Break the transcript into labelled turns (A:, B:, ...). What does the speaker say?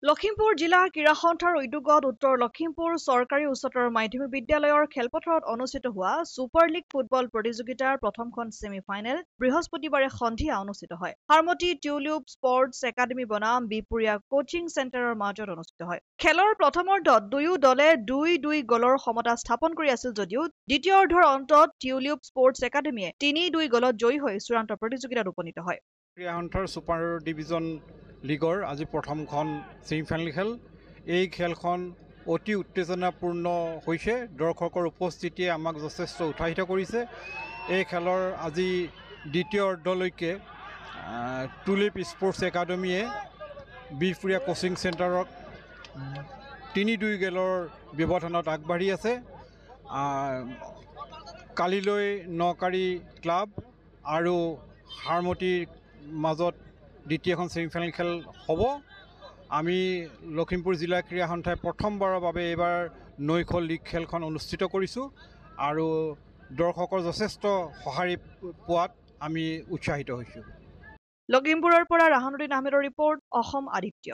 A: লখিমপুৰ জিলা ক্ৰীড়া সন্থাৰ উদ্যোগত উত্তৰ লখিমপুৰ চৰকাৰী উচ্চতৰ মাধ্যমিক বিদ্যালয়ৰ খেলপথাৰত অনুষ্ঠিত হোৱা ছুপাৰ লীগ ফুটবল প্ৰতিযোগিতাৰ প্ৰথমখন ছেমি ফাইনেল বৃহস্পতিবাৰে সন্ধিয়া অনুষ্ঠিত হয়। সাৰমতি টিউলিপ স্পৰ্টছ একাডেমী বনাম বিপুৰীয়া কোচিং চেণ্টাৰৰ মাজত অনুষ্ঠিত হয়। খেলৰ প্ৰথমাৰ্ধত দুয়ো দলে ২-২ গ'লৰ সমতা স্থাপন কৰি আছিল যদিও দ্বিতীয়াৰ্ধৰ অন্তত টিউলিপ স্পৰ্টছ একাডেমীয়ে ৩-২ গ'লত জয়ী হৈ চূড়ান্ত প্ৰতিযোগিতাত উপনীত হয়।
B: ক্ৰীড়া সন্থাৰ ছুপাৰ ডিভিজন লীগৰ আজি প্ৰথমখন ছেমিফাইনেল খেল। এই খেলখন অতি উত্তেজনাপূৰ্ণ হৈছে। দৰ্শকৰ উপস্থিতিয়ে আমাক যথেষ্ট উৎসাহিত কৰিছে। এই খেলৰ আজি দ্বিতীয় অৰ্ধলৈকে টুলিপ স্পৰ্টছ একাডেমীয়ে বিহপুৰীয়া কোচিং চেণ্টাৰক ৩-২ গ'লৰ ব্যৱধানত আগবাঢ়ি আছে। কালিলৈ নকাৰী ক্লাব আৰু সাৰমতিৰ মাজত দ্বিতীয়খন ছেমিফাইনেল খেল হ'ব। আমি লখিমপুৰ জিলা ক্ৰীড়া সন্থাই প্ৰথমবাৰৰ বাবে এইবাৰ নৈশ লীগ খেলখন অনুষ্ঠিত কৰিছোঁ আৰু দৰ্শকৰ যথেষ্ট সঁহাৰি পোৱাত আমি উৎসাহিত হৈছোঁ।
A: লখিমপুৰৰ পৰা ৰাহানুদ্দিন আহমেদৰ ৰিপৰ্ট, অসম আদিত্য।